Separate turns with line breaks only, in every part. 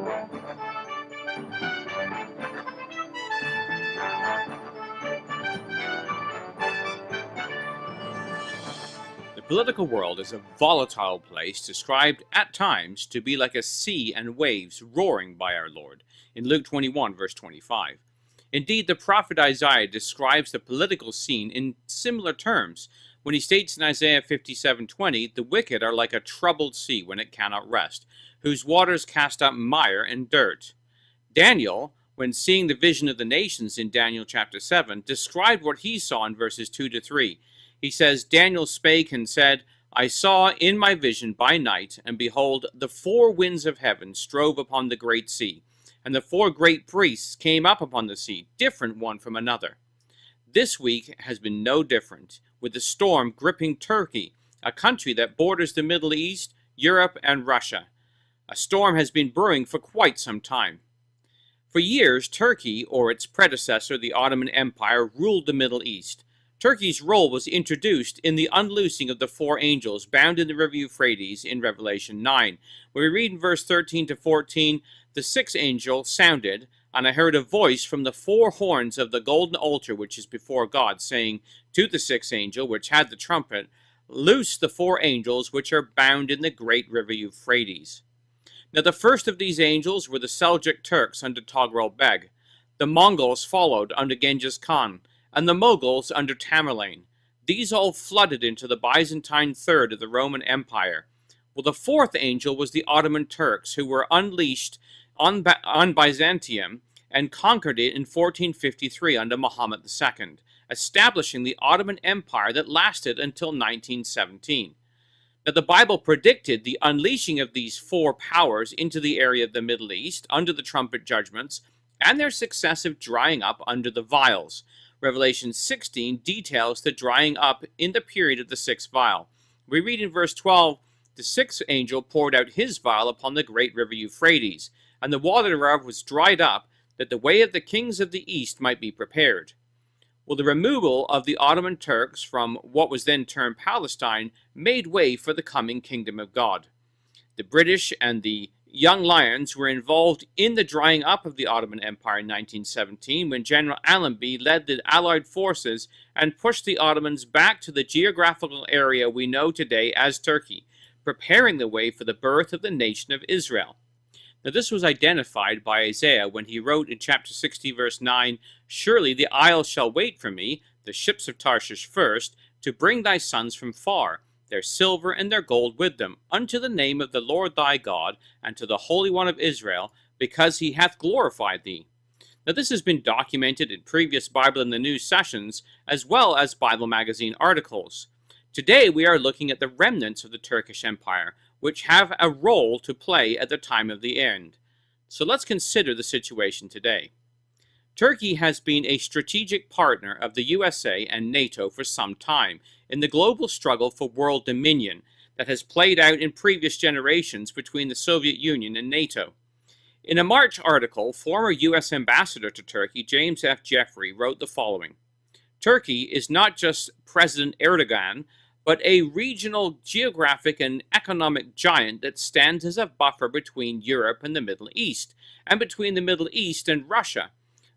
The political world is a volatile place described at times to be like a sea and waves roaring by our Lord, in Luke 21, verse 25. Indeed, the prophet Isaiah describes the political scene in similar terms when he states in Isaiah 57:20, "The wicked are like a troubled sea when it cannot rest, whose waters cast up mire and dirt." Daniel, when seeing the vision of the nations in Daniel chapter 7, described what he saw in verses 2 to 3. He says, "Daniel spake and said, I saw in my vision by night, and behold, the four winds of heaven strove upon the great sea, and the four great priests came up upon the sea, different one from another." This week has been no different, with the storm gripping Turkey, a country that borders the Middle East, Europe, and Russia. A storm has been brewing for quite some time. For years, Turkey, or its predecessor, the Ottoman Empire, ruled the Middle East. Turkey's role was introduced in the unloosing of the four angels bound in the river Euphrates in Revelation 9, where we read in verse 13 to 14, "The sixth angel sounded, and I heard a voice from the four horns of the golden altar which is before God, saying to the sixth angel which had the trumpet, Loose the four angels which are bound in the great river Euphrates." Now the first of these angels were the Seljuk Turks under Togrul Beg. The Mongols followed under Genghis Khan, and the Mughals under Tamerlane. These all flooded into the Byzantine third of the Roman Empire. Well, the fourth angel was the Ottoman Turks, who were unleashed on Byzantium and conquered it in 1453 under Muhammad II, establishing the Ottoman Empire that lasted until 1917. Now, the Bible predicted the unleashing of these four powers into the area of the Middle East under the trumpet judgments and their successive drying up under the vials. Revelation 16 details the drying up in the period of the sixth vial. We read in verse 12, "The sixth angel poured out his vial upon the great river Euphrates, and the water thereof was dried up, that the way of the kings of the east might be prepared." Well, the removal of the Ottoman Turks from what was then termed Palestine made way for the coming kingdom of God. The British and the Young Lions were involved in the drying up of the Ottoman Empire in 1917 when General Allenby led the Allied forces and pushed the Ottomans back to the geographical area we know today as Turkey, preparing the way for the birth of the nation of Israel. Now, this was identified by Isaiah when he wrote in chapter 60, verse 9, "Surely the isles shall wait for me, the ships of Tarshish first, to bring thy sons from far, their silver and their gold with them, unto the name of the Lord thy God, and to the Holy One of Israel, because he hath glorified thee." Now, this has been documented in previous Bible in the News sessions, as well as Bible Magazine articles. Today, we are looking at the remnants of the Turkish Empire, which have a role to play at the time of the end. So let's consider the situation today. Turkey has been a strategic partner of the USA and NATO for some time in the global struggle for world dominion that has played out in previous generations between the Soviet Union and NATO. In a March article, former U.S. Ambassador to Turkey, James F. Jeffrey, wrote the following: "Turkey is not just President Erdogan, but a regional geographic and economic giant that stands as a buffer between Europe and the Middle East, and between the Middle East and Russia.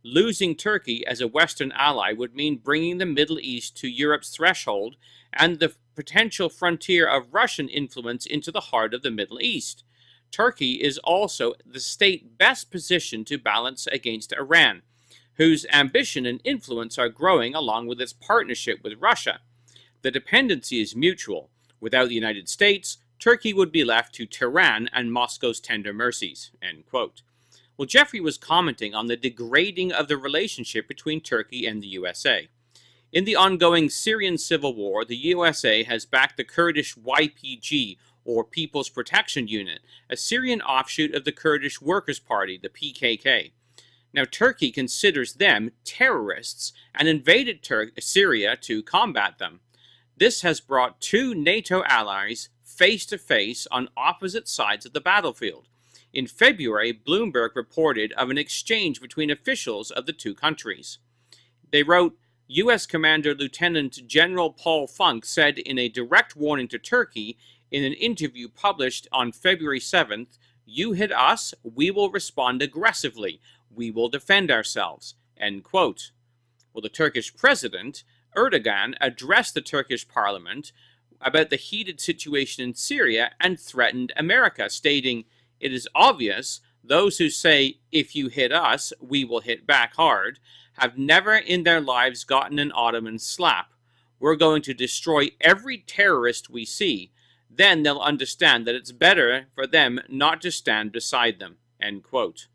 Losing Turkey as a Western ally would mean bringing the Middle East to Europe's threshold and the potential frontier of Russian influence into the heart of the Middle East. Turkey is also the state best positioned to balance against Iran, whose ambition and influence are growing along with its partnership with Russia. The dependency is mutual. Without the United States, Turkey would be left to Tehran and Moscow's tender mercies." End quote. Well, Jeffrey was commenting on the degrading of the relationship between Turkey and the USA. In the ongoing Syrian civil war, the USA has backed the Kurdish YPG, or People's Protection Unit, a Syrian offshoot of the Kurdish Workers' Party, the PKK. Now, Turkey considers them terrorists and invaded Syria to combat them. This has brought two NATO allies face to face on opposite sides of the battlefield. In February, Bloomberg reported of an exchange between officials of the two countries. They wrote, U.S. Commander Lieutenant General Paul Funk said in a direct warning to Turkey in an interview published on February 7th, You hit us, we will respond aggressively. We will defend ourselves." End quote. Well, the Turkish president, Erdogan, addressed the Turkish parliament about the heated situation in Syria and threatened America, stating, "It is obvious those who say, 'If you hit us, we will hit back hard,' have never in their lives gotten an Ottoman slap. We're going to destroy every terrorist we see. Then they'll understand that it's better for them not to stand beside them." End quote.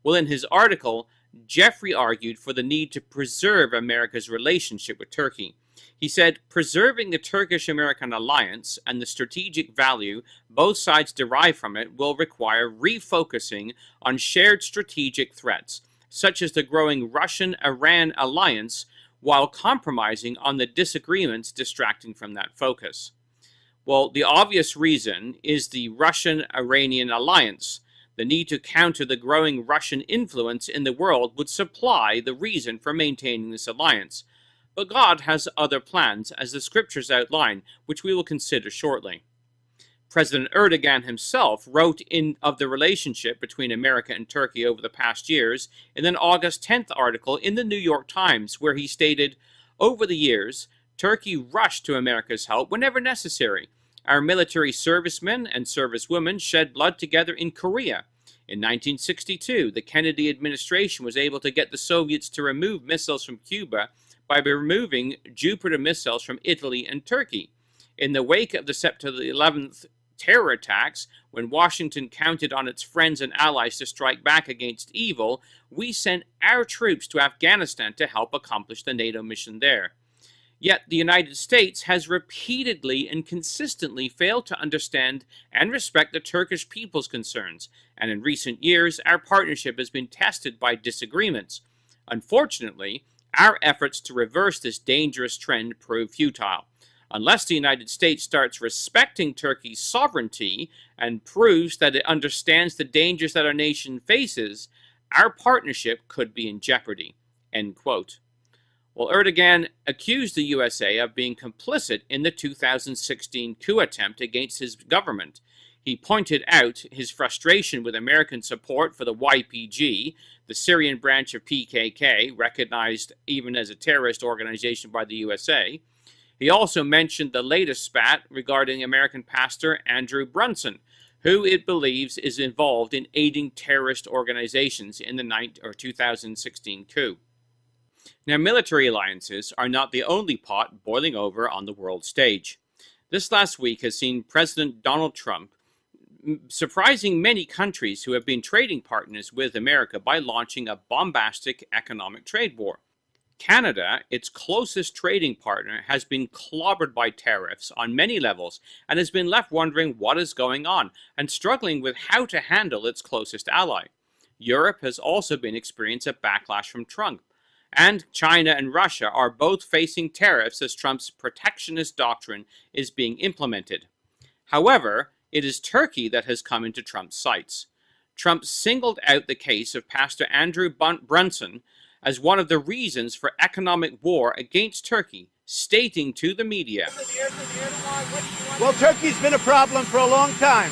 Well, in his article, Jeffrey argued for the need to preserve America's relationship with Turkey. He said, "Preserving the Turkish-American alliance and the strategic value both sides derive from it will require refocusing on shared strategic threats, such as the growing Russian-Iran alliance, while compromising on the disagreements distracting from that focus." Well, the obvious reason is the Russian-Iranian alliance. The need to counter the growing Russian influence in the world would supply the reason for maintaining this alliance. But God has other plans, as the scriptures outline, which we will consider shortly. President Erdogan himself wrote of the relationship between America and Turkey over the past years in an August 10th article in the New York Times, where he stated, "Over the years, Turkey rushed to America's help whenever necessary. Our military servicemen and servicewomen shed blood together in Korea. In 1962, the Kennedy administration was able to get the Soviets to remove missiles from Cuba by removing Jupiter missiles from Italy and Turkey. In the wake of the September 11th terror attacks, when Washington counted on its friends and allies to strike back against evil, we sent our troops to Afghanistan to help accomplish the NATO mission there. Yet the United States has repeatedly and consistently failed to understand and respect the Turkish people's concerns, and in recent years our partnership has been tested by disagreements. Unfortunately, our efforts to reverse this dangerous trend prove futile. Unless the United States starts respecting Turkey's sovereignty and proves that it understands the dangers that our nation faces, our partnership could be in jeopardy." End quote. Well, Erdogan accused the USA of being complicit in the 2016 coup attempt against his government. He pointed out his frustration with American support for the YPG, the Syrian branch of PKK, recognized even as a terrorist organization by the USA. He also mentioned the latest spat regarding American pastor Andrew Brunson, who it believes is involved in aiding terrorist organizations in the 2016 coup. Now, military alliances are not the only pot boiling over on the world stage. This last week has seen President Donald Trump surprising many countries who have been trading partners with America by launching a bombastic economic trade war. Canada, its closest trading partner, has been clobbered by tariffs on many levels and has been left wondering what is going on and struggling with how to handle its closest ally. Europe has also been experiencing a backlash from Trump. And China and Russia are both facing tariffs as Trump's protectionist doctrine is being implemented. However, it is Turkey that has come into Trump's sights. Trump singled out the case of Pastor Andrew Brunson as one of the reasons for economic war against Turkey, stating to the media,
"Well, Turkey's been a problem for a long time.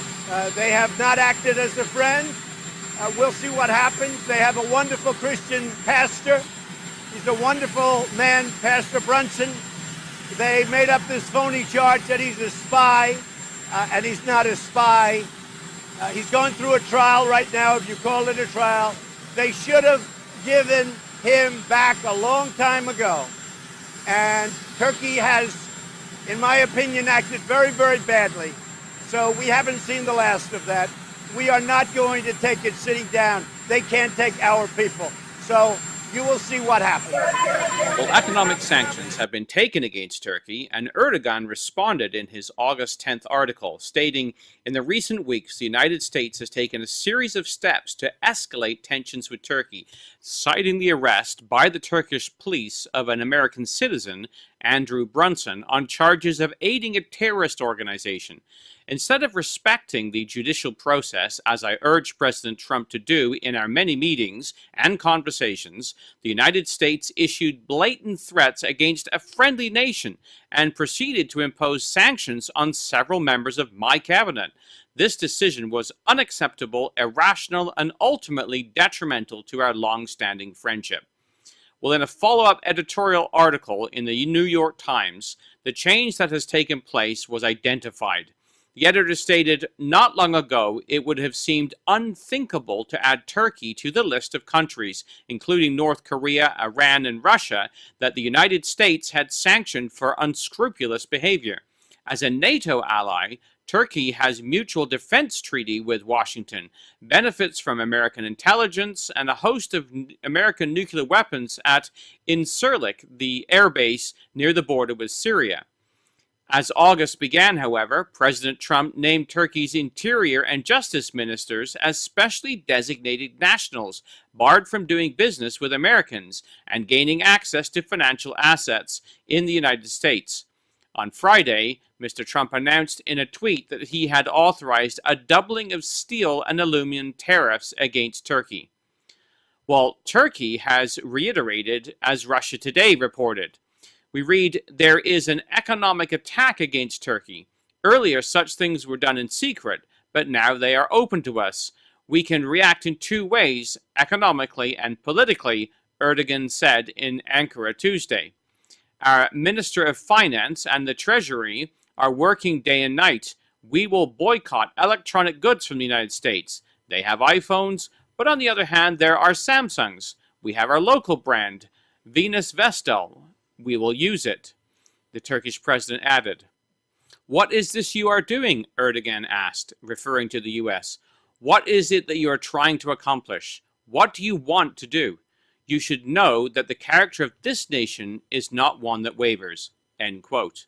They have not acted as a friend. We'll see what happens. They have a wonderful Christian pastor. He's a wonderful man, Pastor Brunson. They made up this phony charge that he's a spy, and he's not a spy. He's going through a trial right now, if you call it a trial. They should have given him back a long time ago. And Turkey has, in my opinion, acted very, very badly. So we haven't seen the last of that. We are not going to take it sitting down. They can't take our people. So you will see what happens."
Well, economic sanctions have been taken against Turkey, and Erdogan responded in his August 10th article, stating, "In the recent weeks, the United States has taken a series of steps to escalate tensions with Turkey, citing the arrest by the Turkish police of an American citizen Andrew Brunson, on charges of aiding a terrorist organization. Instead of respecting the judicial process, as I urged President Trump to do in our many meetings and conversations, the United States issued blatant threats against a friendly nation and proceeded to impose sanctions on several members of my cabinet. This decision was unacceptable, irrational, and ultimately detrimental to our long-standing friendship. Well, in a follow-up editorial article in the New York Times, the change that has taken place was identified. The editor stated, "Not long ago, it would have seemed unthinkable to add Turkey to the list of countries, including North Korea, Iran, and Russia, that the United States had sanctioned for unscrupulous behavior. As a NATO ally, Turkey has mutual defense treaty with Washington, benefits from American intelligence, and a host of American nuclear weapons at Incirlik, the airbase near the border with Syria." As August began, however, President Trump named Turkey's interior and justice ministers as specially designated nationals, barred from doing business with Americans and gaining access to financial assets in the United States. On Friday, Mr. Trump announced in a tweet that he had authorized a doubling of steel and aluminum tariffs against Turkey. Well, Turkey has reiterated, as Russia Today reported. We read, "There is an economic attack against Turkey. Earlier, such things were done in secret, but now they are open to us. We can react in two ways, economically and politically," Erdogan said in Ankara Tuesday. "Our Minister of Finance and the Treasury are working day and night. We will boycott electronic goods from the United States. They have iPhones, but on the other hand, there are Samsungs. We have our local brand, Venus Vestel. We will use it," the Turkish president added. "What is this you are doing?" Erdogan asked, referring to the US. "What is it that you are trying to accomplish? What do you want to do? You should know that the character of this nation is not one that wavers." End quote.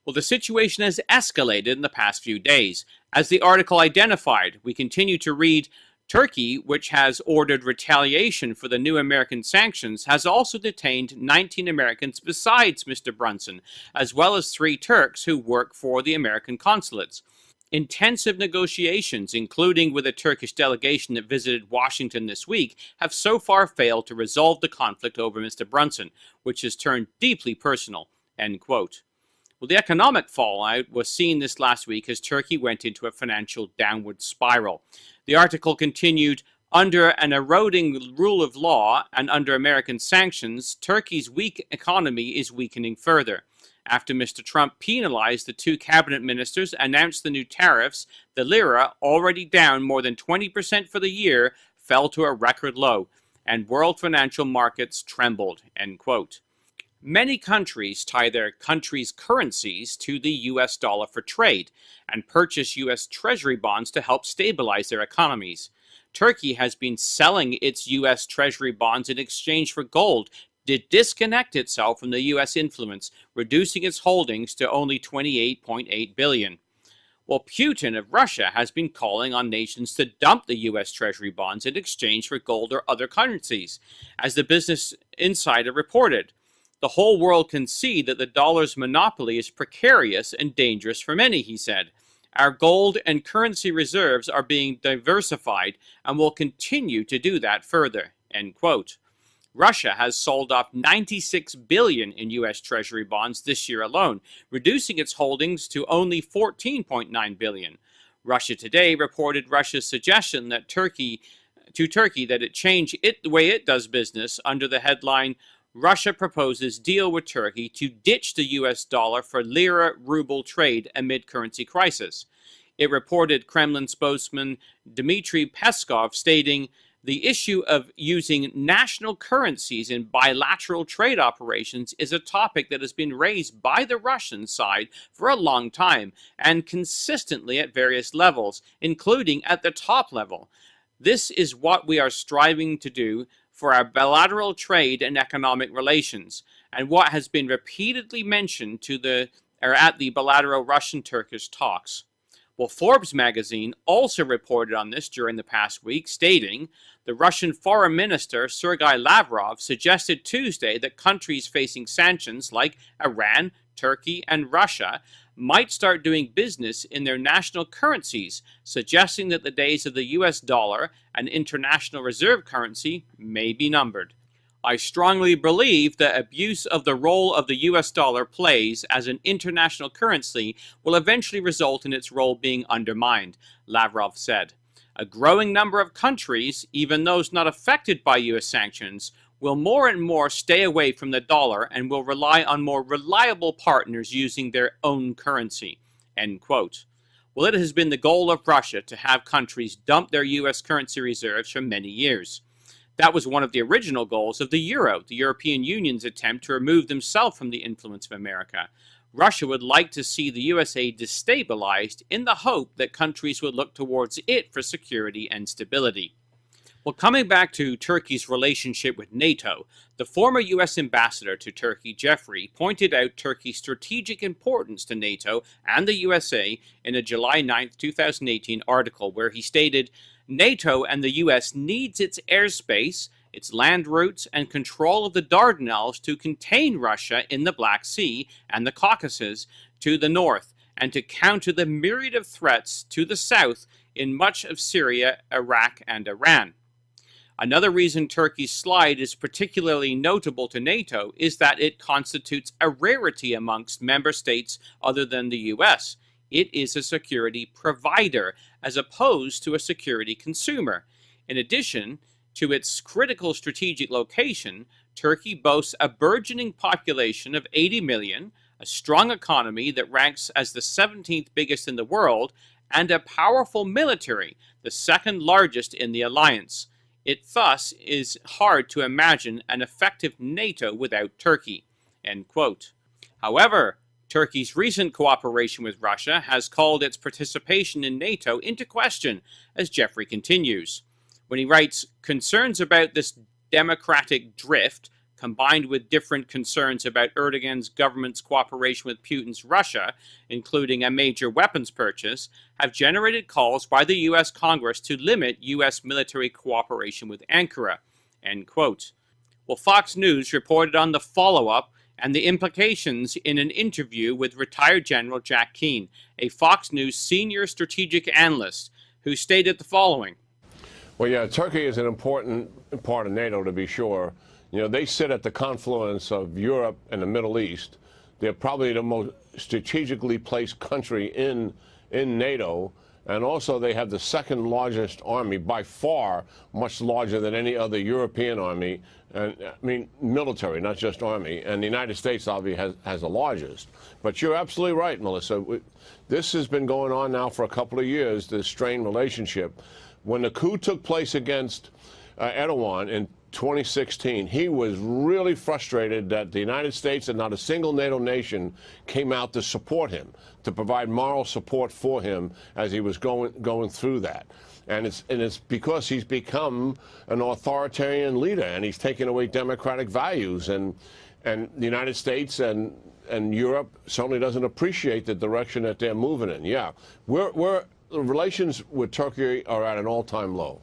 Well, the situation has escalated in the past few days. As the article identified, we continue to read, Turkey, which has ordered retaliation for the new American sanctions, has also detained 19 Americans besides Mr. Brunson, as well as 3 Turks who work for the American consulates. Intensive negotiations, including with a Turkish delegation that visited Washington this week, have so far failed to resolve the conflict over Mr. Brunson, which has turned deeply personal. End quote. Well, the economic fallout was seen this last week as Turkey went into a financial downward spiral. The article continued, "Under an eroding rule of law and under American sanctions, Turkey's weak economy is weakening further. After Mr. Trump penalized the 2 cabinet ministers, announced the new tariffs, the lira, already down more than 20% for the year, fell to a record low, and world financial markets trembled." End quote. Many countries tie their country's currencies to the US dollar for trade and purchase US Treasury bonds to help stabilize their economies. Turkey has been selling its US Treasury bonds in exchange for gold to disconnect itself from the US influence, reducing its holdings to only $28.8 billion. Well, Putin of Russia has been calling on nations to dump the US Treasury bonds in exchange for gold or other currencies, as the Business Insider reported. "The whole world can see that the dollar's monopoly is precarious and dangerous for many," he said. "Our gold and currency reserves are being diversified and will continue to do that further." End quote. Russia has sold off $96 billion in U.S. Treasury bonds this year alone, reducing its holdings to only $14.9 billion. Russia Today reported Russia's suggestion that Turkey that it change the way it does business under the headline, "Russia proposes deal with Turkey to ditch the US dollar for lira-ruble trade amid currency crisis." It reported Kremlin spokesman Dmitry Peskov stating, "The issue of using national currencies in bilateral trade operations is a topic that has been raised by the Russian side for a long time and consistently at various levels, including at the top level. This is what we are striving to do for our bilateral trade and economic relations, and what has been repeatedly mentioned at the bilateral Russian-Turkish talks." Well, Forbes magazine also reported on this during the past week, stating the Russian Foreign Minister Sergei Lavrov suggested Tuesday that countries facing sanctions like Iran, Turkey, and Russia might start doing business in their national currencies, suggesting that the days of the US dollar, an international reserve currency, may be numbered. I strongly believe that abuse of the role of the US dollar plays as an international currency will eventually result in its role being undermined, Lavrov said. A growing number of countries, even those not affected by US sanctions, will more and more stay away from the dollar and will rely on more reliable partners using their own currency. End quote. Well, it has been the goal of Russia to have countries dump their US currency reserves for many years. That was one of the original goals of the euro, the European Union's attempt to remove themselves from the influence of America. Russia would like to see the USA destabilized in the hope that countries would look towards it for security and stability. Well, coming back to Turkey's relationship with NATO, the former U.S. ambassador to Turkey, Jeffrey, pointed out Turkey's strategic importance to NATO and the USA in a July 9, 2018 article where he stated, NATO and the U.S. needs its airspace, its land routes, and control of the Dardanelles to contain Russia in the Black Sea and the Caucasus to the north, and to counter the myriad of threats to the south in much of Syria, Iraq, and Iran. Another reason Turkey's slide is particularly notable to NATO is that it constitutes a rarity amongst member states other than the US. It is a security provider as opposed to a security consumer. In addition to its critical strategic location, Turkey boasts a burgeoning population of 80 million, a strong economy that ranks as the 17th biggest in the world, and a powerful military, the second largest in the alliance. It thus is hard to imagine an effective NATO without Turkey. End quote. However, Turkey's recent cooperation with Russia has called its participation in NATO into question, as Jeffrey continues. When he writes, concerns about this democratic drift, combined with different concerns about Erdogan's government's cooperation with Putin's Russia, including a major weapons purchase, have generated calls by the U.S. Congress to limit U.S. military cooperation with Ankara. End quote. Well, Fox News reported on the follow-up and the implications in an interview with retired General Jack Keane, a Fox News senior strategic analyst, who stated the following.
Well, yeah, Turkey is an important part of NATO, to be sure. You know, they sit at the confluence of Europe and the Middle East. They're probably the most strategically placed country in NATO. And also they have the second largest army, by far much larger than any other European army. And I mean, military, not just army. And the United States obviously has the largest. But you're absolutely right, Melissa. This has been going on now for a couple of years, this strained relationship. When the coup took place against Erdogan in 2016, he was really frustrated that the United States and not a single NATO nation came out to support him, to provide moral support for him as he was going through that. And it's because he's become an authoritarian leader, and he's taken away democratic values, and the United States and Europe certainly doesn't appreciate the direction that they're moving in. Yeah, the relations with Turkey are at an all-time low.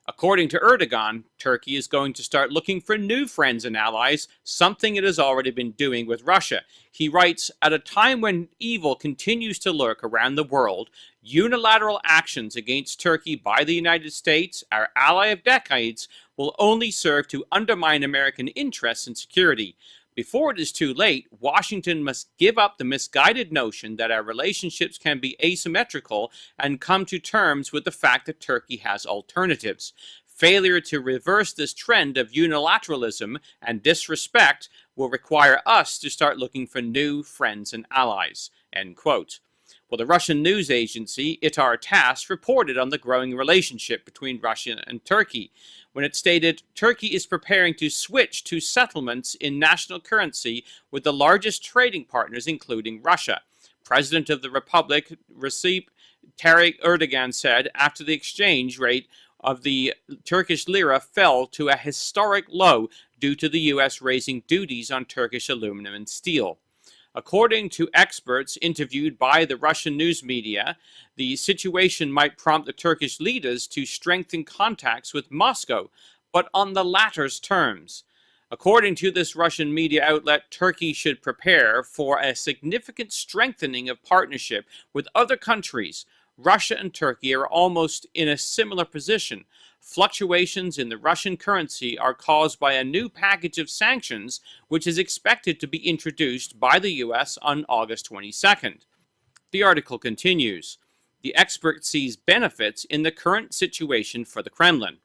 According to Erdogan, Turkey is going to start looking for new friends and allies, something it has already been doing with Russia. He writes, at a time when evil continues to lurk around the world, unilateral actions against Turkey by the United States, our ally of decades, will only serve to undermine American interests and security. Before it is too late, Washington must give up the misguided notion that our relationships can be asymmetrical and come to terms with the fact that Turkey has alternatives. Failure to reverse this trend of unilateralism and disrespect will require us to start looking for new friends and allies. End quote. Well, the Russian news agency Itar TASS reported on the growing relationship between Russia and Turkey when it stated Turkey is preparing to switch to settlements in national currency with the largest trading partners, including Russia. President of the Republic, Recep Tayyip Erdogan, said after the exchange rate of the Turkish lira fell to a historic low due to the U.S. raising duties on Turkish aluminum and steel. According to experts interviewed by the Russian news media, the situation might prompt the Turkish leaders to strengthen contacts with Moscow, but on the latter's terms. According to this Russian media outlet, Turkey should prepare for a significant strengthening of partnership with other countries. Russia and Turkey are almost in a similar position. Fluctuations in the Russian currency are caused by a new package of sanctions, which is expected to be introduced by the US on August 22nd. The article continues. The expert sees benefits in the current situation for the Kremlin.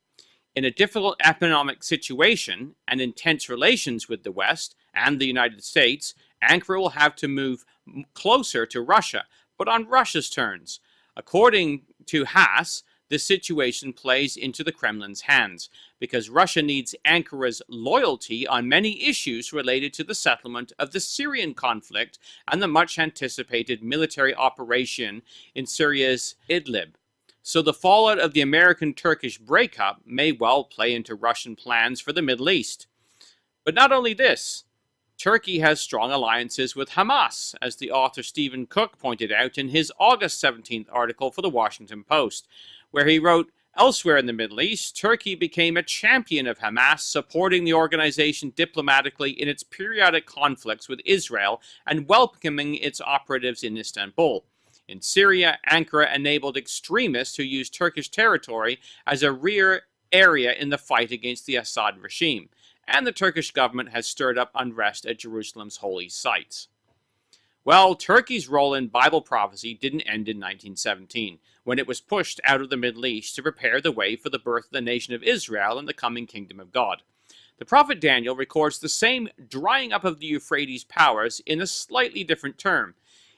In a difficult economic situation and intense relations with the West and the United States, Ankara will have to move closer to Russia, but on Russia's terms. According to Haas, this situation plays into the Kremlin's hands, because Russia needs Ankara's loyalty on many issues related to the settlement of the Syrian conflict and the much-anticipated military operation in Syria's Idlib. So the fallout of the American-Turkish breakup may well play into Russian plans for the Middle East. But not only this, Turkey has strong alliances with Hamas, as the author Stephen Cook pointed out in his August 17th article for the Washington Post, where he wrote, "Elsewhere in the Middle East, Turkey became a champion of Hamas, supporting the organization diplomatically in its periodic conflicts with Israel and welcoming its operatives in Istanbul. In Syria, Ankara enabled extremists who used Turkish territory as a rear area in the fight against the Assad regime, and the Turkish government has stirred up unrest at Jerusalem's holy sites." Well, Turkey's role in Bible prophecy didn't end in 1917, when it was pushed out of the Middle East to prepare the way for the birth of the nation of Israel and the coming kingdom of God. The prophet Daniel records the same drying up of the Euphrates powers in a slightly different term.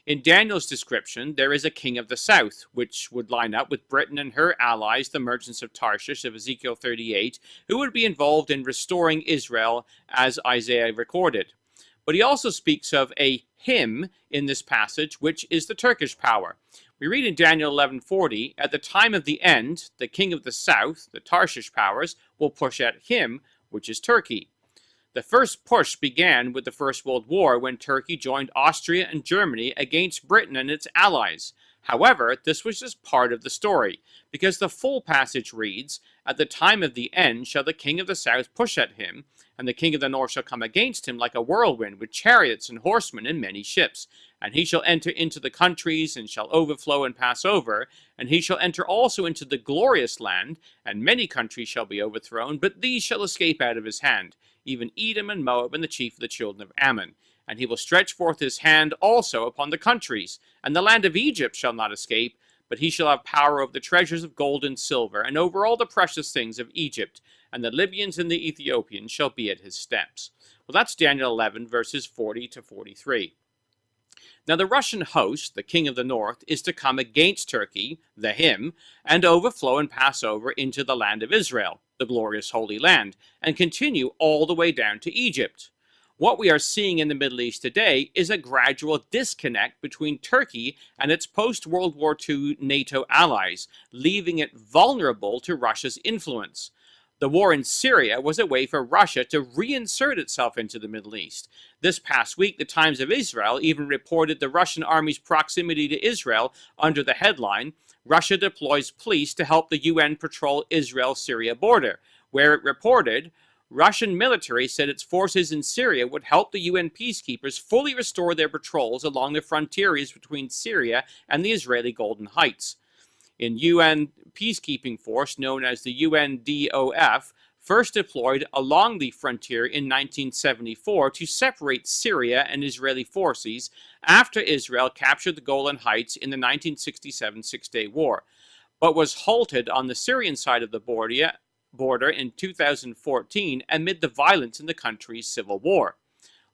In Daniel's description, there is a king of the south, which would line up with Britain and her allies, the merchants of Tarshish of Ezekiel 38, who would be involved in restoring Israel as Isaiah recorded. But he also speaks of a him in this passage, which is the Turkish power. We read in Daniel 11:40, "At the time of the end, the king of the south, the Tarshish powers, will push at him," which is Turkey. The first push began with the First World War, when Turkey joined Austria and Germany against Britain and its allies. However, this was just part of the story, because the full passage reads, "At the time of the end shall the king of the south push at him, and the king of the north shall come against him like a whirlwind, with chariots and horsemen and many ships. And he shall enter into the countries, and shall overflow and pass over. And he shall enter also into the glorious land, and many countries shall be overthrown, but these shall escape out of his hand, even Edom and Moab and the chief of the children of Ammon. And he will stretch forth his hand also upon the countries, and the land of Egypt shall not escape, but he shall have power over the treasures of gold and silver, and over all the precious things of Egypt, and the Libyans and the Ethiopians shall be at his steps." Well, that's Daniel 11, verses 40 to 43. Now the Russian host, the king of the north, is to come against Turkey, the him, and overflow and pass over into the land of Israel, the glorious Holy Land, and continue all the way down to Egypt. What we are seeing in the Middle East today is a gradual disconnect between Turkey and its post-World War II NATO allies, leaving it vulnerable to Russia's influence. The war in Syria was a way for Russia to reinsert itself into the Middle East. This past week, the Times of Israel even reported the Russian army's proximity to Israel under the headline, "Russia deploys police to help the UN patrol Israel-Syria border," where it reported, Russian military said its forces in Syria would help the UN peacekeepers fully restore their patrols along the frontiers between Syria and the Israeli Golden Heights. In UN peacekeeping force known as the UNDOF, first deployed along the frontier in 1974 to separate Syria and Israeli forces after Israel captured the Golan Heights in the 1967 Six-Day War, but was halted on the Syrian side of the border in 2014 amid the violence in the country's civil war.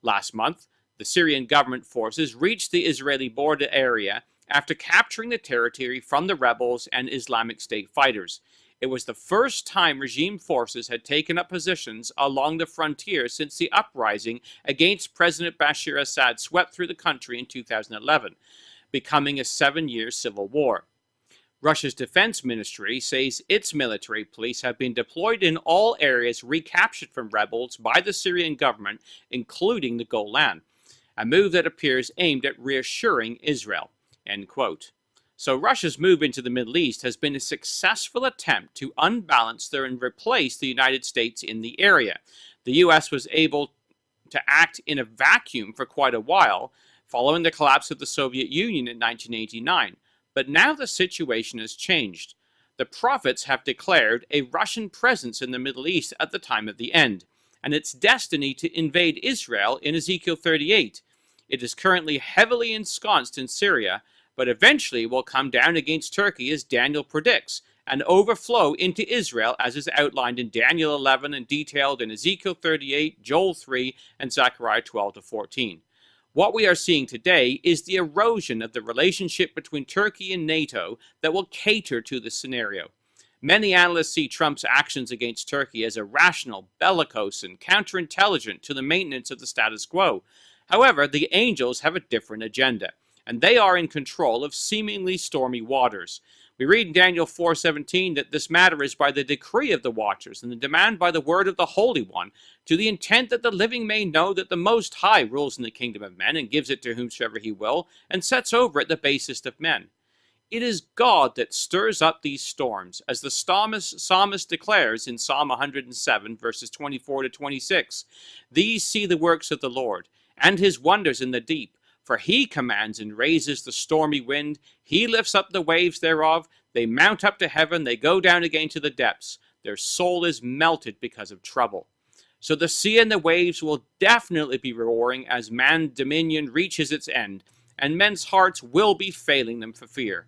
Last month, the Syrian government forces reached the Israeli border area after capturing the territory from the rebels and Islamic State fighters. It was the first time regime forces had taken up positions along the frontier since the uprising against President Bashar Assad swept through the country in 2011, becoming a 7-year civil war. Russia's defense ministry says its military police have been deployed in all areas recaptured from rebels by the Syrian government, including the Golan. a move that appears aimed at reassuring Israel." End quote. So Russia's move into the Middle East has been a successful attempt to unbalance and replace the United States in the area. The U.S. was able to act in a vacuum for quite a while, following the collapse of the Soviet Union in 1989. But now the situation has changed. The prophets have declared a Russian presence in the Middle East at the time of the end, and its destiny to invade Israel in Ezekiel 38. It is currently heavily ensconced in Syria, but eventually will come down against Turkey as Daniel predicts, and overflow into Israel as is outlined in Daniel 11 and detailed in Ezekiel 38, Joel 3, and Zechariah 12-14. What we are seeing today is the erosion of the relationship between Turkey and NATO that will cater to this scenario. Many analysts see Trump's actions against Turkey as irrational, bellicose, and counterintelligent to the maintenance of the status quo. However, the angels have a different agenda, and they are in control of seemingly stormy waters. We read in Daniel 4:17 that this matter is by the decree of the watchers, and the demand by the word of the Holy One, to the intent that the living may know that the Most High rules in the kingdom of men, and gives it to whomsoever he will, and sets over it the basest of men. It is God that stirs up these storms, as the psalmist declares in Psalm 107, verses 24-26. "These see the works of the Lord, and his wonders in the deep. For he commands and raises the stormy wind. He lifts up the waves thereof. They mount up to heaven. They go down again to the depths. Their soul is melted because of trouble." So the sea and the waves will definitely be roaring as man's dominion reaches its end, and men's hearts will be failing them for fear.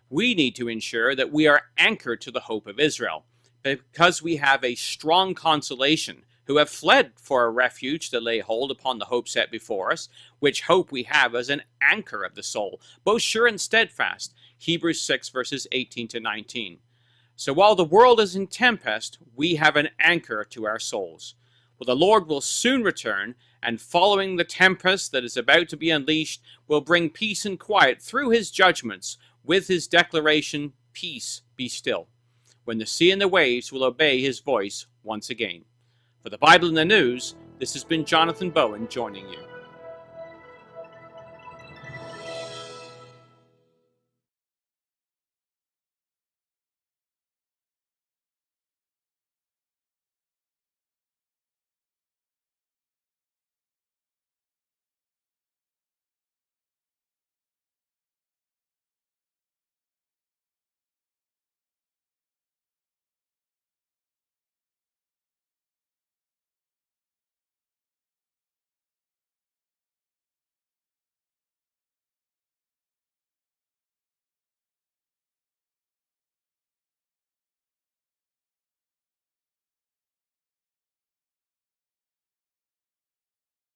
We need to ensure that we are anchored to the hope of Israel, because we have a strong consolation, who have fled for a refuge to lay hold upon the hope set before us, which hope we have as an anchor of the soul, both sure and steadfast. Hebrews 6, verses 18-19. So while the world is in tempest, we have an anchor to our souls. Well, the Lord will soon return, and following the tempest that is about to be unleashed, will bring peace and quiet through his judgments, with his declaration, "Peace, be still," when the sea and the waves will obey his voice once again. For the Bible in the News, this has been Jonathan Bowen joining you.